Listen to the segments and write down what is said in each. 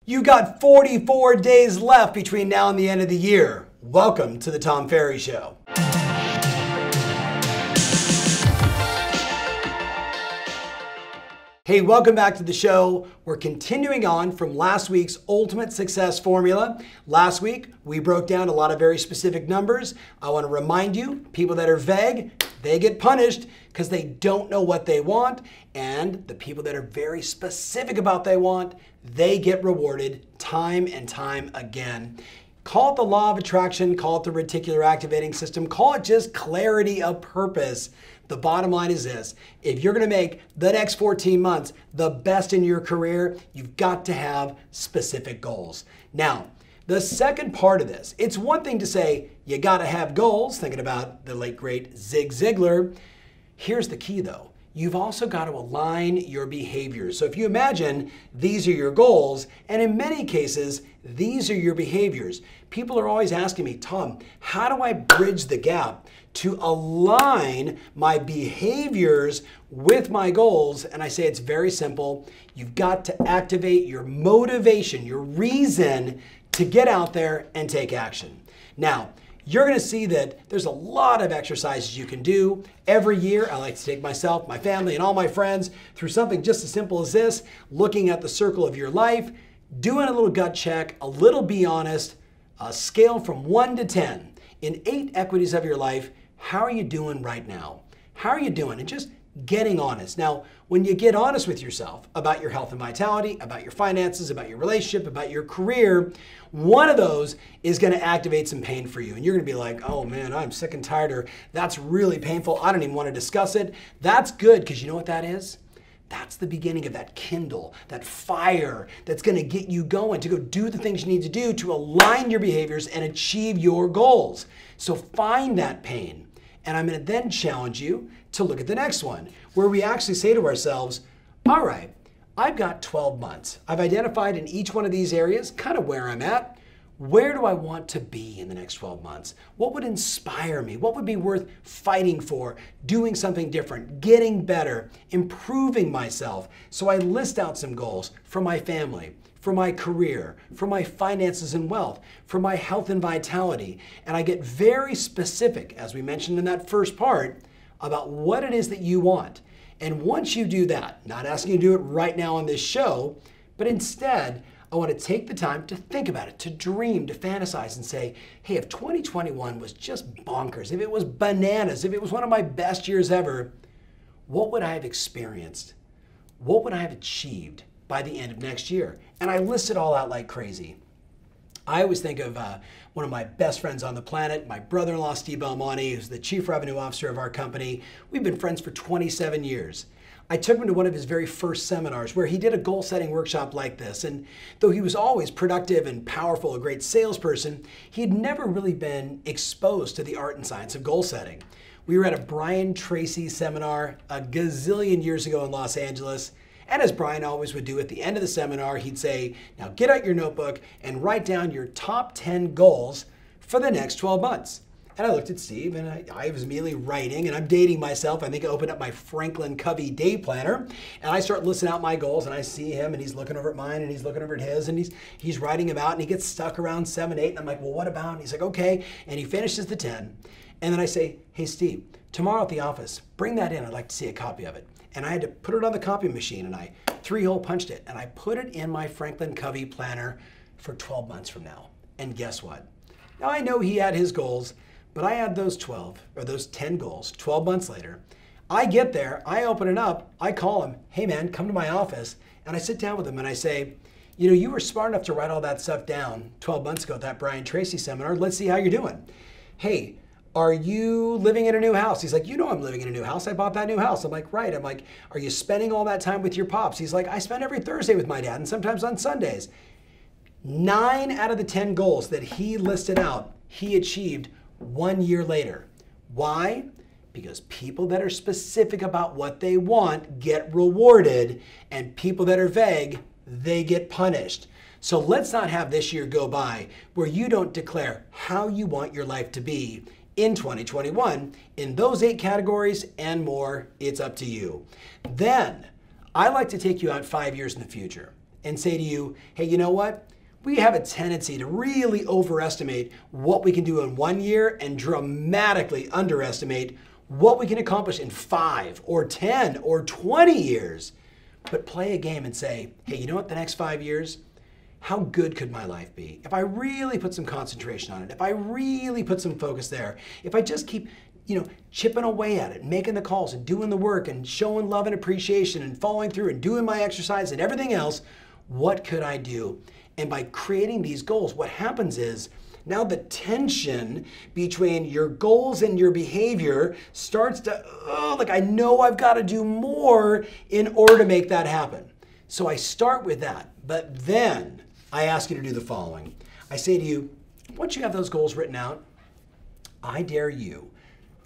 You got 44 days left between now and the end of the year. Welcome to the Tom Ferry Show. Hey, welcome back to the show. We're continuing on from last week's Ultimate Success Formula. Last week, we broke down a lot of very specific numbers. I want to remind you, people that are vague, they get punished because they don't know what they want. And the people that are very specific about what they want, they get rewarded time and time again. Call it the law of attraction, call it the reticular activating system, call it just clarity of purpose. The bottom line is this: if you're going to make the next 14 months the best in your career, you've got to have specific goals. Now, the second part of this, it's one thing to say you got to have goals, thinking about the late great Zig Ziglar. Here's the key though. You've also got to align your behaviors. So if you imagine these are your goals, and in many cases, these are your behaviors. People are always asking me, Tom, how do I bridge the gap to align my behaviors with my goals? And I say it's very simple. You've got to activate your motivation, your reason to get out there and take action. Now, you're going to see that there's a lot of exercises you can do. Every year, I like to take myself, my family, and all my friends through something just as simple as this, looking at the circle of your life, doing a little gut check, a little be honest, a scale from 1 to 10. In 8 equities of your life, how are you doing right now? How are you doing? And just getting honest. Now, when you get honest with yourself about your health and vitality, about your finances, about your relationship, about your career, one of those is going to activate some pain for you. And you're going to be like, oh man, I'm sick and tired, or that's really painful. I don't even want to discuss it. That's good, because you know what that is? That's the beginning of that kindle, that fire that's going to get you going to go do the things you need to do to align your behaviors and achieve your goals. So find that pain. And I'm going to then challenge you to look at the next one, where we actually say to ourselves, all right, I've got 12 months. I've identified in each one of these areas kind of where I'm at. Where do I want to be in the next 12 months? What would inspire me? What would be worth fighting for? Doing something different, getting better, improving myself. So I list out some goals for my family, for my career, for my finances and wealth, for my health and vitality. And I get very specific, as we mentioned in that first part, about what it is that you want. And once you do that, not asking you to do it right now on this show, but instead, I want to take the time to think about it, to dream, to fantasize and say, hey, if 2021 was just bonkers, if it was bananas, if it was one of my best years ever, what would I have experienced? What would I have achieved by the end of next year? And I list it all out like crazy. I always think of one of my best friends on the planet, my brother-in-law, Steve Belmonte, who's the Chief Revenue Officer of our company. We've been friends for 27 years. I took him to one of his very first seminars where he did a goal-setting workshop like this. And though he was always productive and powerful, a great salesperson, he had never really been exposed to the art and science of goal-setting. We were at a Brian Tracy seminar a gazillion years ago in Los Angeles. And as Brian always would do at the end of the seminar, he'd say, now get out your notebook and write down your top 10 goals for the next 12 months. And I looked at Steve and I was immediately writing, and I'm dating myself. I think I opened up my Franklin Covey day planner and I start listing out my goals, and I see him and he's looking over at mine and he's looking over at his, and he's writing them out, and he gets stuck around 7, 8. And I'm like, well, what about? And he's like, okay. And he finishes the 10. And then I say, hey, Steve, tomorrow at the office, bring that in. I'd like to see a copy of it. And I had to put it on the copy machine, and I 3-hole punched it, and I put it in my Franklin Covey planner for 12 months from now. And guess what? Now I know he had his goals, but I had those 10 goals 12 months later. I get there, I open it up, I call him, hey man, come to my office. And I sit down with him and I say, you know, you were smart enough to write all that stuff down 12 months ago at that Brian Tracy seminar. Let's see how you're doing. Hey, are you living in a new house? He's like, you know I'm living in a new house. I bought that new house. I'm like, right. I'm like, are you spending all that time with your pops? He's like, I spend every Thursday with my dad and sometimes on Sundays. 9 out of the 10 goals that he listed out, he achieved 1 year later. Why? Because people that are specific about what they want get rewarded, and people that are vague, they get punished. So let's not have this year go by where you don't declare how you want your life to be in 2021. In those 8 categories and more, it's up to you. Then I like to take you out 5 years in the future. and say to you, hey, you know what? We have a tendency to really overestimate what we can do in 1 year and dramatically underestimate what we can accomplish in 5 or 10 or 20 years. But play a game and say, hey, you know what, the next 5 years, how good could my life be if I really put some concentration on it, if I really put some focus there, if I just keep chipping away at it, making the calls and doing the work and showing love and appreciation and following through and doing my exercise and everything else, what could I do? And by creating these goals, what happens is now the tension between your goals and your behavior starts to, like I know I've got to do more in order to make that happen. So I start with that, but then I ask you to do the following. I say to you, once you have those goals written out, I dare you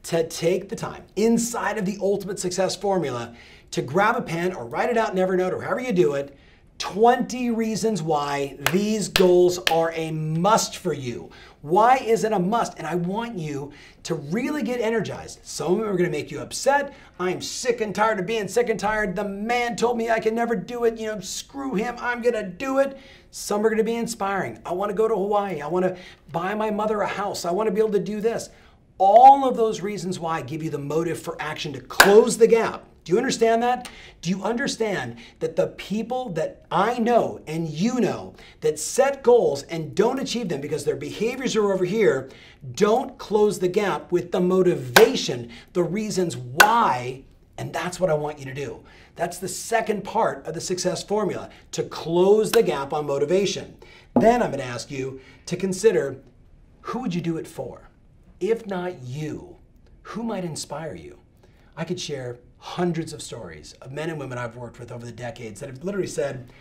to take the time inside of the Ultimate Success Formula to grab a pen or write it out in Evernote or however you do it, 20 reasons why these goals are a must for you. Why is it a must? And I want you to really get energized. Some of them are going to make you upset. I'm sick and tired of being sick and tired. The man told me I can never do it. Screw him. I'm going to do it. Some are going to be inspiring. I want to go to Hawaii. I want to buy my mother a house. I want to be able to do this. All of those reasons why give you the motive for action to close the gap. Do you understand that? Do you understand that the people that I know and you know that set goals and don't achieve them because their behaviors are over here, don't close the gap with the motivation, the reasons why, and that's what I want you to do. That's the second part of the success formula, to close the gap on motivation. Then I'm going to ask you to consider, who would you do it for? If not you, who might inspire you? I could share hundreds of stories of men and women I've worked with over the decades that have literally said,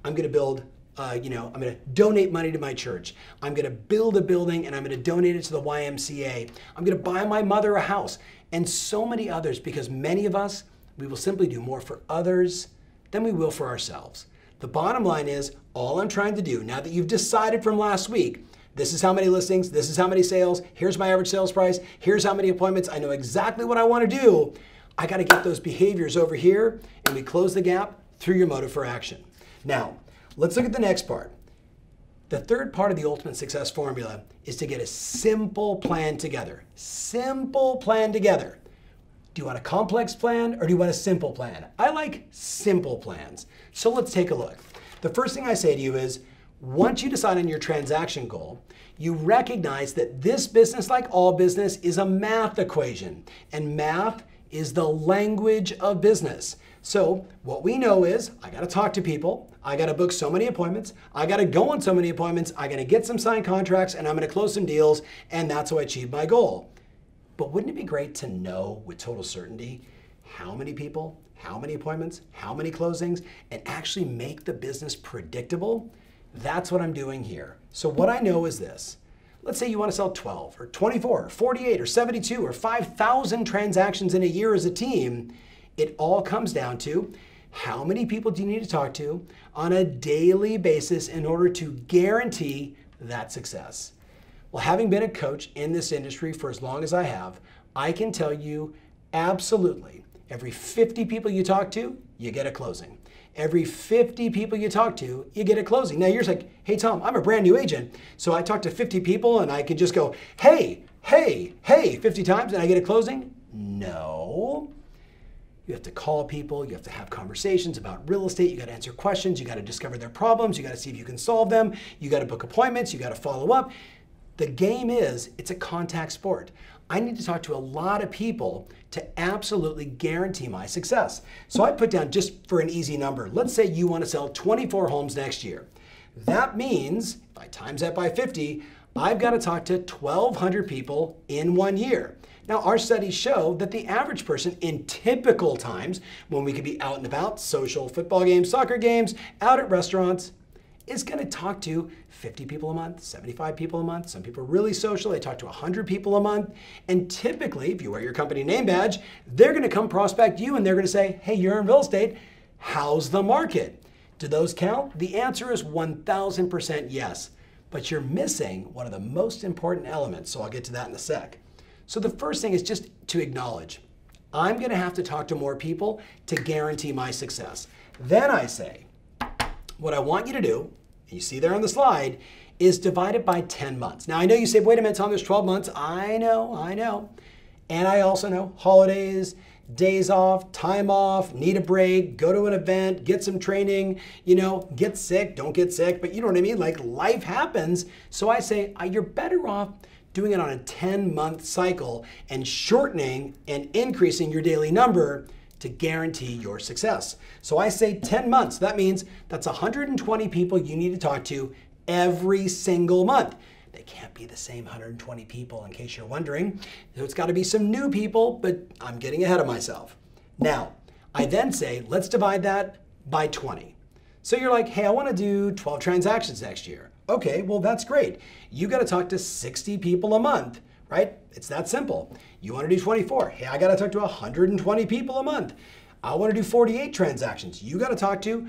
I'm going to build, I'm going to donate money to my church. I'm going to build a building and I'm going to donate it to the YMCA. I'm going to buy my mother a house, and so many others, because many of us, we will simply do more for others than we will for ourselves. The bottom line is, all I'm trying to do, now that you've decided from last week, this is how many listings, this is how many sales, here's my average sales price, here's how many appointments, I know exactly what I want to do. I got to get those behaviors over here, and we close the gap through your motive for action. Now, let's look at the next part. The third part of the Ultimate Success Formula is to get a simple plan together. Simple plan together. Do you want a complex plan or do you want a simple plan? I like simple plans. So let's take a look. The first thing I say to you is, once you decide on your transaction goal, you recognize that this business, like all business, is a math equation, and math is the language of business. So what we know is, I got to talk to people, I got to book so many appointments, I got to go on so many appointments, I got to get some signed contracts, and I'm going to close some deals, and that's how I achieve my goal. But wouldn't it be great to know with total certainty how many people, how many appointments, how many closings, and actually make the business predictable? That's what I'm doing here. So what I know is this. Let's say you want to sell 12 or 24 or 48 or 72 or 5,000 transactions in a year as a team. It all comes down to, how many people do you need to talk to on a daily basis in order to guarantee that success? Well, having been a coach in this industry for as long as I have, I can tell you absolutely, every 50 people you talk to, you get a closing. Every 50 people you talk to, you get a closing. Now you're like, hey Tom, I'm a brand new agent, so I talk to 50 people and I can just go, hey, hey, hey, 50 times and I get a closing? No. You have to call people, you have to have conversations about real estate, you got to answer questions, you got to discover their problems, you got to see if you can solve them, you got to book appointments, you got to follow up. The game is, it's a contact sport. I need to talk to a lot of people to absolutely guarantee my success. So I put down, just for an easy number, let's say you want to sell 24 homes next year. That means, if I times that by 50, I've got to talk to 1,200 people in 1 year. Now, our studies show that the average person in typical times, when we could be out and about, social, football games, soccer games, out at restaurants, is going to talk to 50 people a month, 75 people a month. Some people are really social. They talk to 100 people a month. And typically, if you wear your company name badge, they're going to come prospect you and they're going to say, hey, you're in real estate. How's the market? Do those count? The answer is 1,000% yes. But you're missing one of the most important elements. So I'll get to that in a sec. So the first thing is just to acknowledge, I'm going to have to talk to more people to guarantee my success. Then I say, what I want you to do, and you see there on the slide, is divide it by 10 months. Now I know you say, wait a minute, Tom, there's 12 months. I know. And I also know holidays, days off, time off, need a break, go to an event, get some training, get sick, don't get sick, but you know what I mean? Like life happens. So I say, you're better off doing it on a 10-month cycle and shortening and increasing your daily number to guarantee your success. So I say 10 months. That means that's 120 people you need to talk to every single month. They can't be the same 120 people, in case you're wondering. So it's got to be some new people, but I'm getting ahead of myself. Now, I then say, let's divide that by 20. So you're like, hey, I want to do 12 transactions next year. Okay, well, that's great. You got to talk to 60 people a month, right? It's that simple. You want to do 24. Hey, I got to talk to 120 people a month. I want to do 48 transactions. You got to talk to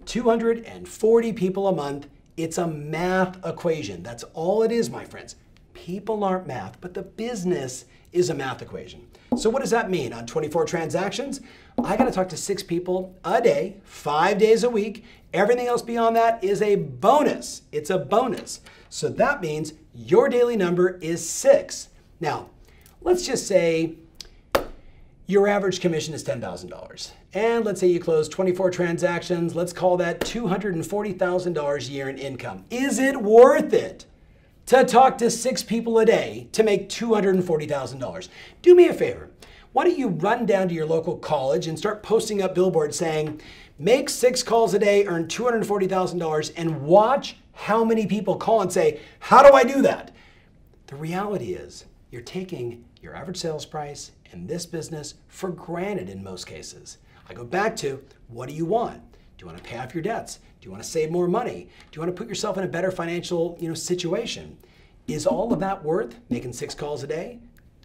240 people a month. It's a math equation. That's all it is, my friends. People aren't math, but the business is a math equation. So what does that mean? On 24 transactions, I got to talk to 6 people a day, 5 days a week. Everything else beyond that is a bonus. It's a bonus. So that means your daily number is 6. Now, let's just say your average commission is $10,000. And let's say you close 24 transactions. Let's call that $240,000 a year in income. Is it worth it to talk to 6 people a day to make $240,000? Do me a favor. Why don't you run down to your local college and start posting up billboards saying, make 6 calls a day, earn $240,000, and watch how many people call and say, how do I do that? The reality is you're taking your average sales price in this business for granted in most cases. I go back to, what do you want? Do you want to pay off your debts? Do you want to save more money? Do you want to put yourself in a better financial situation? Is all of that worth making 6 calls a day?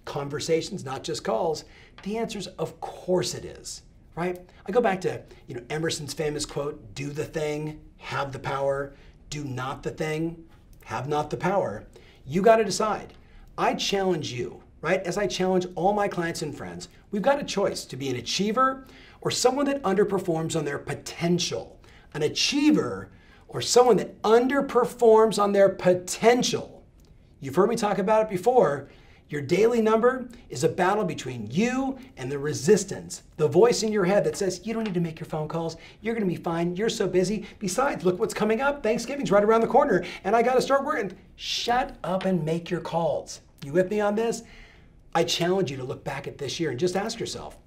Conversations, not just calls. The answer is, of course it is, right? I go back to Emerson's famous quote, do the thing, have the power. Do not the thing, have not the power. You got to decide. I challenge you, right? As I challenge all my clients and friends, we've got a choice to be an achiever or someone that underperforms on their potential. An achiever or someone that underperforms on their potential. You've heard me talk about it before. Your daily number is a battle between you and the resistance, the voice in your head that says, you don't need to make your phone calls. You're going to be fine. You're so busy. Besides, look what's coming up. Thanksgiving's right around the corner, and I got to start working. Shut up and make your calls. You with me on this? I challenge you to look back at this year and just ask yourself,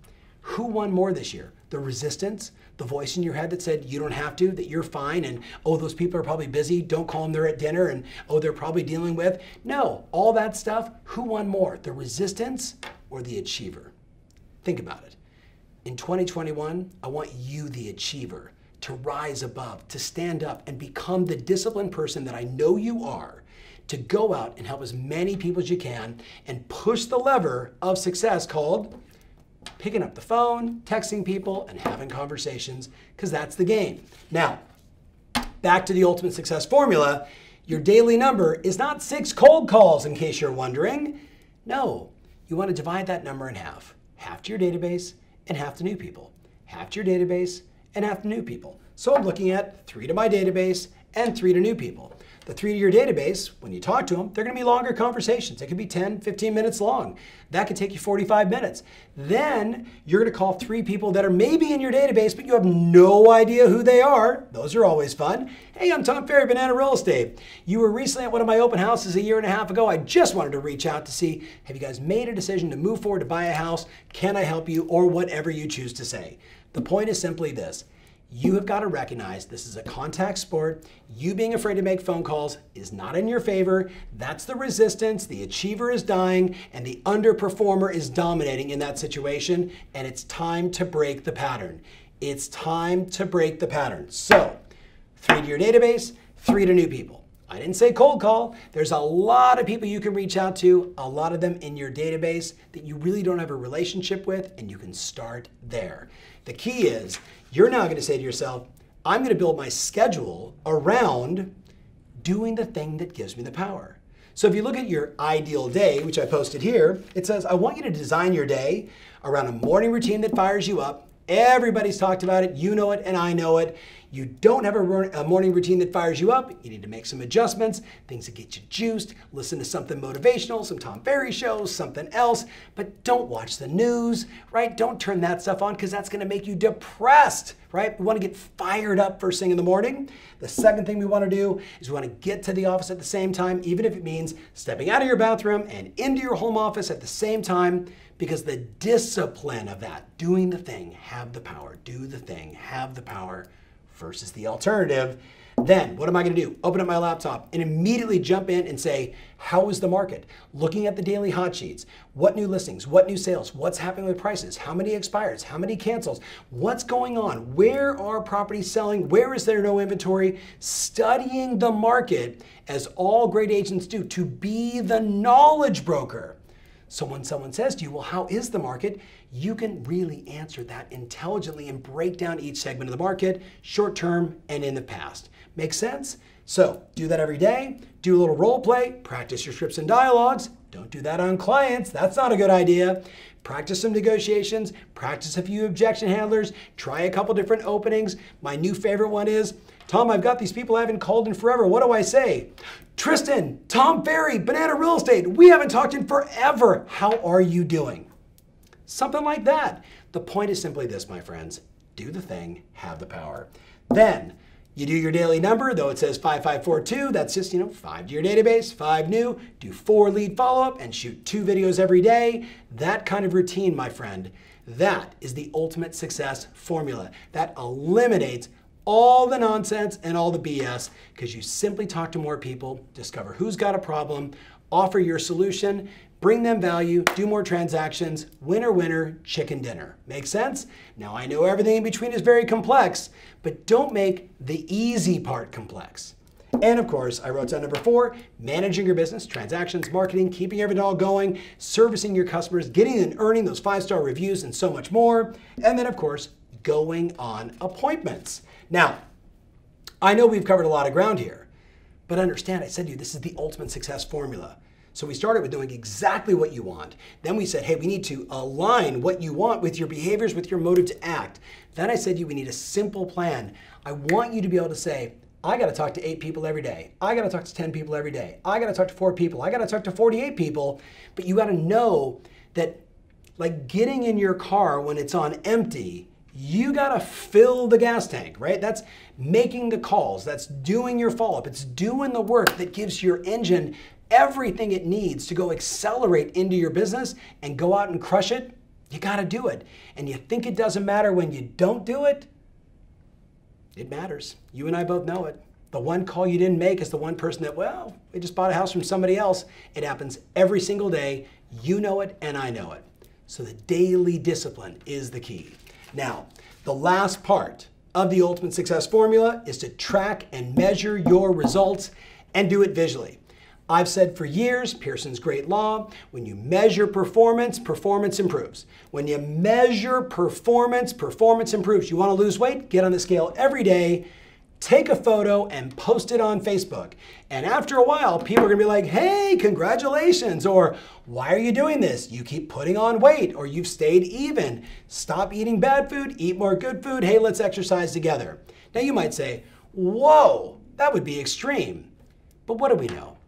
who won more this year? The resistance, the voice in your head that said you don't have to, that you're fine, and oh, those people are probably busy, don't call them, they're at dinner, and oh, they're probably dealing with. No, all that stuff, who won more? The resistance or the achiever? Think about it. In 2021, I want you, the achiever, to rise above, to stand up and become the disciplined person that I know you are, to go out and help as many people as you can and push the lever of success called picking up the phone, texting people, and having conversations, because that's the game. Now, back to the ultimate success formula. Your daily number is not 6 cold calls, in case you're wondering. No, you want to divide that number in half. Half to your database and half to new people. Half to your database and half to new people. So I'm looking at 3 to my database and 3 to new people. The 3 to your database, when you talk to them, they're going to be longer conversations. It could be 10, 15 minutes long. That could take you 45 minutes. Then you're going to call 3 people that are maybe in your database, but you have no idea who they are. Those are always fun. Hey, I'm Tom Ferry, Banana Real Estate. You were recently at one of my open houses a year and a half ago. I just wanted to reach out to see, have you guys made a decision to move forward to buy a house? Can I help you? Or whatever you choose to say. The point is simply this. You have got to recognize this is a contact sport. You being afraid to make phone calls is not in your favor. That's the resistance. The achiever is dying and the underperformer is dominating in that situation. And it's time to break the pattern. It's time to break the pattern. So 3 to your database, 3 to new people. I didn't say cold call. There's a lot of people you can reach out to, a lot of them in your database that you really don't have a relationship with, and you can start there. The key is you're now going to say to yourself, I'm going to build my schedule around doing the thing that gives me the power. So if you look at your ideal day, which I posted here, it says, I want you to design your day around a morning routine that fires you up. Everybody's talked about it. You know it and I know it. You don't have a morning routine that fires you up. You need to make some adjustments, things that get you juiced. Listen to something motivational, some Tom Ferry shows, something else. But don't watch the news, right? Don't turn that stuff on because that's going to make you depressed, right? We want to get fired up first thing in the morning. The second thing we want to do is we want to get to the office at the same time, even if it means stepping out of your bathroom and into your home office at the same time, because the discipline of that, doing the thing, have the power, do the thing, have the power, versus the alternative. Then what am I going to do? Open up my laptop and immediately jump in and say, how is the market? Looking at the daily hot sheets, what new listings, what new sales, what's happening with prices, how many expires, how many cancels, what's going on, where are properties selling, where is there no inventory? Studying the market, as all great agents do, to be the knowledge broker. So when someone says to you, well, how is the market? You can really answer that intelligently and break down each segment of the market, short term and in the past. Make sense? So do that every day. Do a little role play. Practice your scripts and dialogues. Don't do that on clients. That's not a good idea. Practice some negotiations. Practice a few objection handlers. Try a couple different openings. My new favorite one is, Tom, I've got these people I haven't called in forever. What do I say? Tristan, Tom Ferry, Banana Real Estate. We haven't talked in forever. How are you doing? Something like that. The point is simply this, my friends. Do the thing, have the power. Then you do your daily number, though it says 5542. That's just, 5 to your database, 5 new, do 4 lead follow-up, and shoot 2 videos every day. That kind of routine, my friend, that is the ultimate success formula. That eliminates all the nonsense and all the BS, because you simply talk to more people, discover who's got a problem, offer your solution, bring them value, do more transactions, winner, winner, chicken dinner. Make sense? Now I know everything in between is very complex, but don't make the easy part complex. And of course, I wrote down number 4, managing your business, transactions, marketing, keeping everything all going, servicing your customers, getting and earning those 5-star reviews and so much more. And then of course, going on appointments. Now, I know we've covered a lot of ground here, but understand, I said to you, this is the ultimate success formula. So we started with doing exactly what you want. Then we said, hey, we need to align what you want with your behaviors, with your motive to act. Then I said to you, we need a simple plan. I want you to be able to say, I got to talk to 8 people every day. I got to talk to 10 people every day. I got to talk to 4 people. I got to talk to 48 people. But you got to know that, like getting in your car when it's on empty, you gotta fill the gas tank, right? That's making the calls, that's doing your follow-up, it's doing the work that gives your engine everything it needs to go accelerate into your business and go out and crush it. You gotta do it. And you think it doesn't matter when you don't do it? It matters. You and I both know it. The one call you didn't make is the one person that, well, they just bought a house from somebody else. It happens every single day. You know it and I know it. So the daily discipline is the key. Now, the last part of the ultimate success formula is to track and measure your results and do it visually. I've said for years, Pearson's great law, when you measure performance, performance improves. When you measure performance, performance improves. You want to lose weight? Get on the scale every day, take a photo and post it on Facebook. And after a while, people are going to be like, hey, congratulations, or why are you doing this? You keep putting on weight, or you've stayed even. Stop eating bad food, eat more good food. Hey, let's exercise together. Now you might say, whoa, that would be extreme. But what do we know?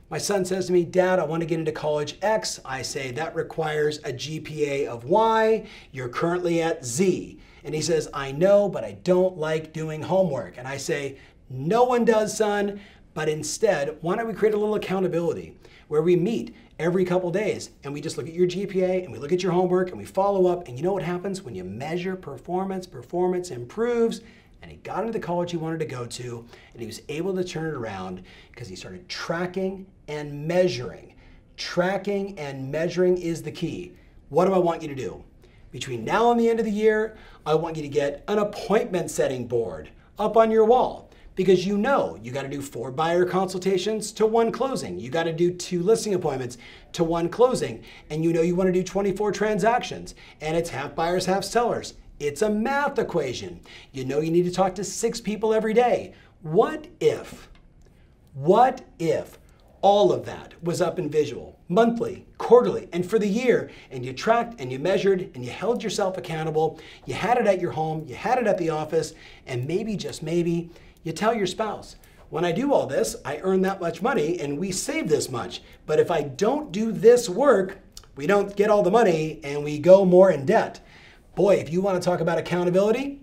My son says to me, Dad, I want to get into college X. I say, that requires a GPA of Y. You're currently at Z. And he says, I know, but I don't like doing homework. And I say, no one does, son, but instead, why don't we create a little accountability where we meet every couple days and we just look at your GPA and we look at your homework and we follow up. And you know what happens when you measure performance? Performance improves. And he got into the college he wanted to go to, and he was able to turn it around because he started tracking and measuring. Tracking and measuring is the key. What do I want you to do? Between now and the end of the year, I want you to get an appointment setting board up on your wall, because you know you got to do 4 buyer consultations to 1 closing. You got to do 2 listing appointments to 1 closing. And you know you want to do 24 transactions, and it's half buyers, half sellers. It's a math equation. You know you need to talk to 6 people every day. What if All of that was up in visual, monthly, quarterly, and for the year. And you tracked and you measured and you held yourself accountable. You had it at your home, you had it at the office, and maybe, just maybe, you tell your spouse, when I do all this, I earn that much money and we save this much. But if I don't do this work, we don't get all the money and we go more in debt. Boy, if you want to talk about accountability,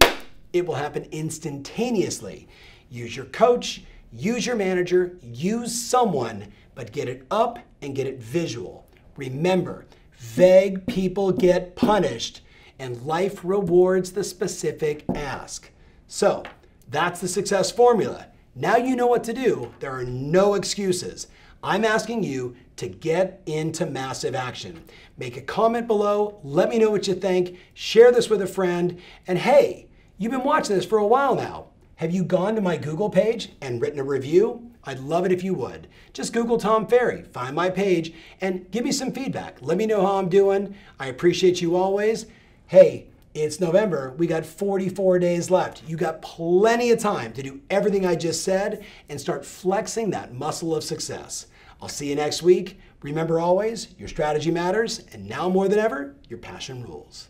it will happen instantaneously. Use your coach, use your manager, use someone, but get it up and get it visual. Remember, vague people get punished and life rewards the specific ask. So that's the success formula. Now you know what to do. There are no excuses. I'm asking you to get into massive action. Make a comment below, let me know what you think, share this with a friend, and hey, you've been watching this for a while now. Have you gone to my Google page and written a review? I'd love it if you would. Just Google Tom Ferry, find my page, and give me some feedback. Let me know how I'm doing. I appreciate you always. Hey, it's November. We got 44 days left. You got plenty of time to do everything I just said and start flexing that muscle of success. I'll see you next week. Remember always, your strategy matters, and now more than ever, your passion rules.